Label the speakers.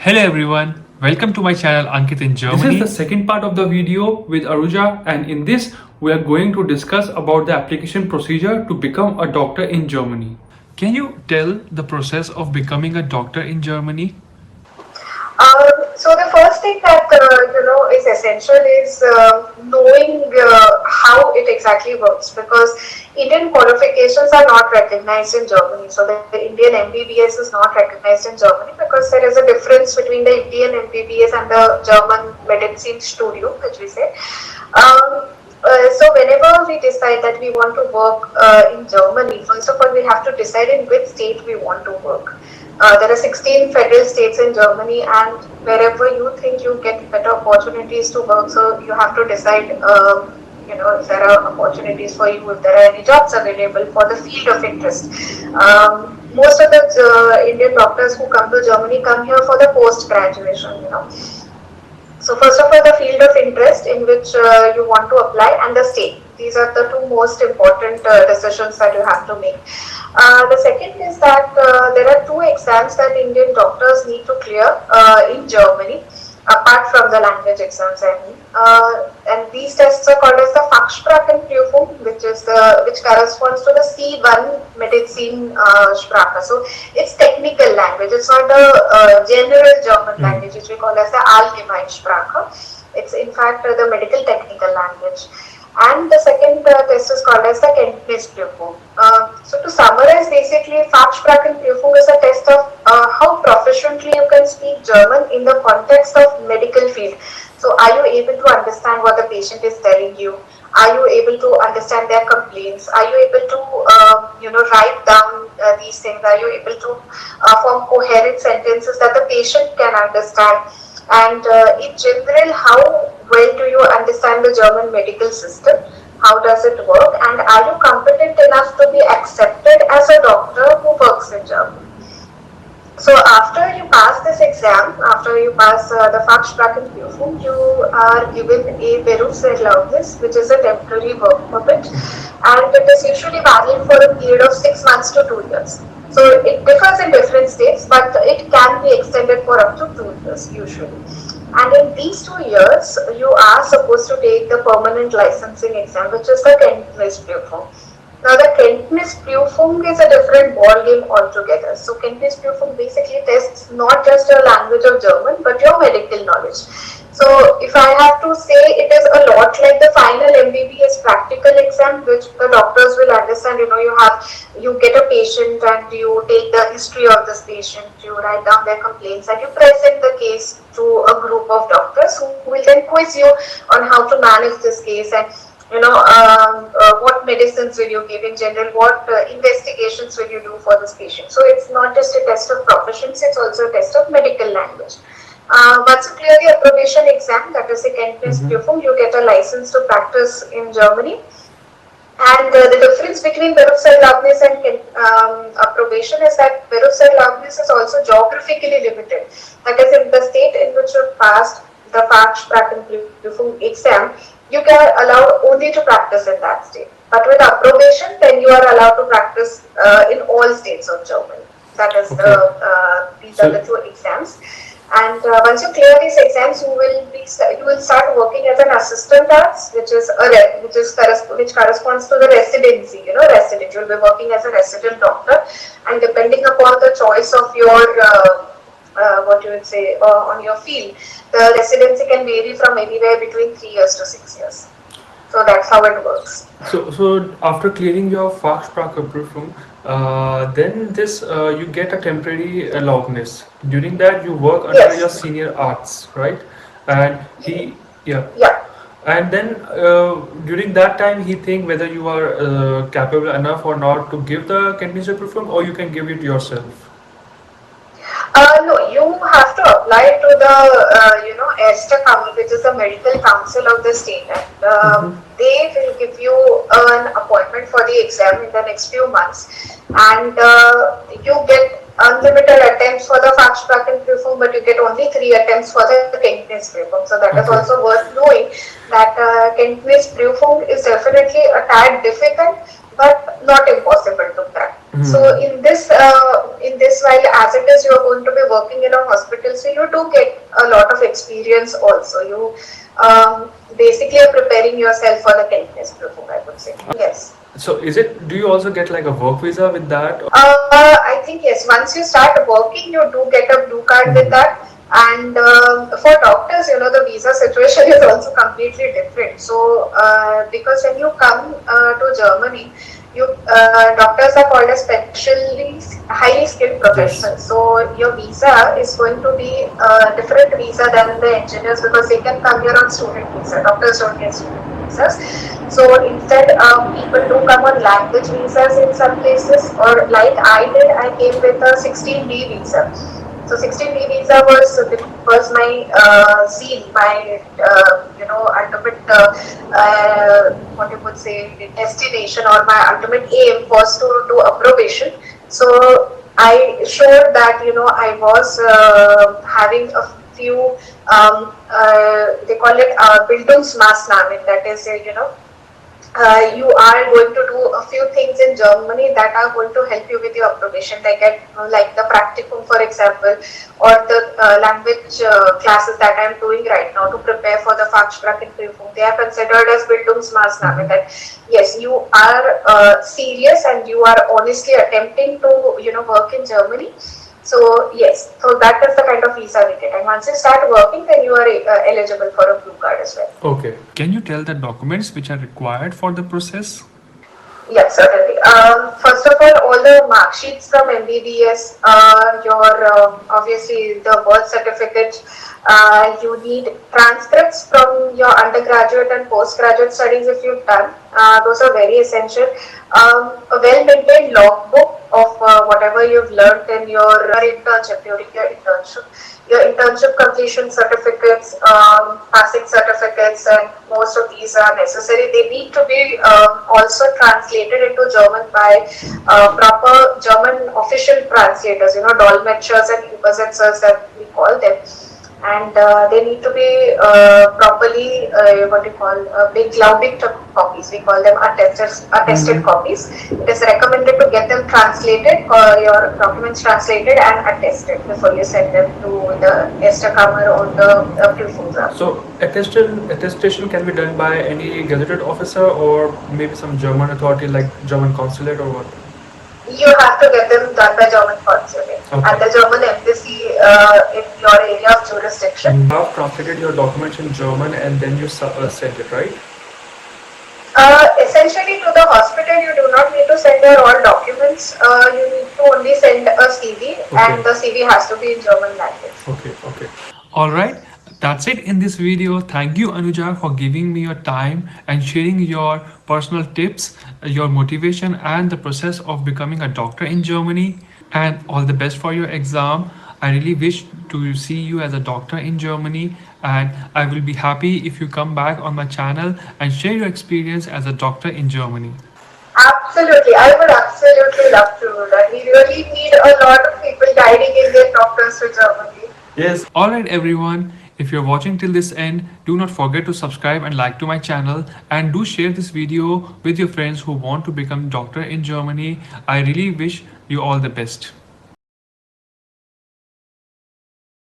Speaker 1: Hello everyone, welcome to my channel Ankit in Germany. This is the second part of the video with Anuja, and in this we are going to discuss about the application procedure to become a doctor in Germany. Can you tell the process of becoming a doctor in Germany?
Speaker 2: So the first thing that is essential is knowing how it exactly works, because Indian qualifications are not recognized in Germany. So the Indian MBBS is not recognized in Germany because there is a difference between the Indian MBBS and the German medicine studio, which we say. So whenever we decide that we want to work in Germany, first of all we have to decide in which state we want to work. There are 16 federal states in Germany, and wherever you think you get better opportunities to work, so you have to decide, if there are opportunities for you, if there are any jobs available for the field of interest. Most of the Indian doctors who come to Germany come here for the post graduation. So first of all, the field of interest in which you want to apply and the state. These are the two most important decisions that you have to make. The second is that there are two exams that Indian doctors need to clear in Germany, apart from the language exams, I mean. And these tests are called as the Fachsprachenprüfung, which corresponds to the C1 medicine Sprache. So it's technical language. It's not the general German language, which we call as the Allgemeinsprache. It's in fact the medical technical language. And the second test is called as the Kenntnisprüfung. So to summarize, basically, Fachsprachenprüfung is a test of how proficiently you can speak German in the context of medical field. So are you able to understand what the patient is telling you? Are you able to understand their complaints? Are you able to, write down these things? Are you able to form coherent sentences that the patient can understand? And in general, how well do you understand the German medical system? How does it work? And are you competent enough to be accepted as a doctor who works in Germany? So after you pass this exam, after you pass the Fachsprachenprüfung, you are given a Berufserlaubnis, which is a temporary work permit, and it is usually valid for a period of 6 months to 2 years. So it differs in different states, but it can be extended for up to 2 years usually. And in these 2 years, you are supposed to take the permanent licensing exam, which is the Kenntnisprüfung. Now the Kenntnisprüfung is a different ball game altogether. So Kenntnisprüfung basically tests not just your language of German, but your medical knowledge. So if I have to say, it is a lot like the final MBBS practical exam, which the doctors will understand. You get a patient and you take the history of this patient, you write down their complaints, and you present the case to a group of doctors who will then quiz you on how to manage this case, and what medicines will you give in general, what investigations will you do for this patient. So it's not just a test of proficiency, it's also a test of medical language. Once you clear the approbation exam, that is the Kenntnisprüfung, you get a license to practice in Germany. And the difference between Berufserlaubnis and approbation is that Berufserlaubnis is also geographically limited. That is, in the state in which you passed the Fachsprachenprüfung exam, you can allowed only to practice in that state. But with approbation, then you are allowed to practice in all states of Germany. That is these are the two exams. And once you clear these exams, you will start working as an assistant arts, which corresponds to the residency. Resident. You will be working as a resident doctor, and depending upon the choice of your on your field, the residency can vary from anywhere between 3 years to 6 years. So that's how it works.
Speaker 1: So after clearing your Fachsprachenprüfung, then you get a temporary allowance. During that, you work under your senior arts, right? And
Speaker 2: yeah.
Speaker 1: And then during that time, he think whether you are capable enough or not to give the Kenntnisprüfung, or you can give it yourself.
Speaker 2: No, you have to apply to the Erste Kammer, which is the medical council of the state, and they will give you an appointment for the exam in the next few months, and you get unlimited attempts for the Fachsprachenprüfung, but you get only 3 attempts for the Kenntnisprüfung. So that is also worth knowing that Kenntnisprüfung is definitely a tad difficult, but not impossible to crack. So in this while as it is you are going to be working in a hospital, so you do get a lot of experience also. You basically are preparing yourself for the 10 years before, I would say. Yes.
Speaker 1: So is it, do you also get like a work visa with that?
Speaker 2: I think yes. Once you start working, you do get a blue card with that. And for doctors, you know, the visa situation is also completely different. So because when you come to Germany, you doctors are called as specially highly skilled professionals. So your visa is going to be a different visa than the engineers, because they can come here on student visa. Doctors don't get student visas. So instead, people do come on language visas in some places, or like I did, I came with a 16D visa. So 16D visa was my zeal, my ultimate what you would say destination, or my ultimate aim was to do approbation. So I showed that I was having a few they call it Bildungsmaßnahmen, that is you are going to do a few things in Germany that are going to help you with your approbation, like the Praktikum, for example, or the language classes that I am doing right now to prepare for the Fachsprachenprüfung. They are considered as Bildungsmaßnahmen. That yes, you are serious and you are honestly attempting to work in Germany. So yes, so that is the kind of visa we get, and once you start working, then you are eligible for a blue card as well.
Speaker 1: Okay. Can you tell the documents which are required for the process?
Speaker 2: Yes, certainly. First of all the mark sheets from MBBS, your obviously the birth certificate. You need transcripts from your undergraduate and postgraduate studies if you've done. Those are very essential. A well-maintained logbook of whatever you've learned in your internship, during your internship completion certificates, passing certificates, and most of these are necessary. They need to be also translated into German by proper German official translators, Dolmetschers and Übersetzers that we call them. And they need to be properly beglaubigte copies. We call them attested copies. It is recommended to get them translated, your documents translated and attested before you send them to the Esterkammer or the Prüfungsraum.
Speaker 1: So attestation can be done by any gazetted officer or maybe some German authority like German consulate or what?
Speaker 2: You have to get them done by German consulate at the German embassy in your area of jurisdiction.
Speaker 1: You have translated your documents in German and then you send it, right?
Speaker 2: Essentially, to the hospital, you do not need to send your all documents. You need to only send a CV, and the CV has to be in German language.
Speaker 1: Okay. All right. That's it in this video. Thank you, Anuja, for giving me your time and sharing your personal tips, your motivation, and the process of becoming a doctor in Germany. And all the best for your exam. I really wish to see you as a doctor in Germany, and I will be happy if you come back on my channel and share your experience as a doctor in Germany.
Speaker 2: Absolutely, I would absolutely love to do that. We really need a lot of people guiding Indian doctors to Germany.
Speaker 1: Yes. All right, everyone. If you're watching till this end, do not forget to subscribe and like to my channel, and do share this video with your friends who want to become doctor in Germany. I really wish you all the best.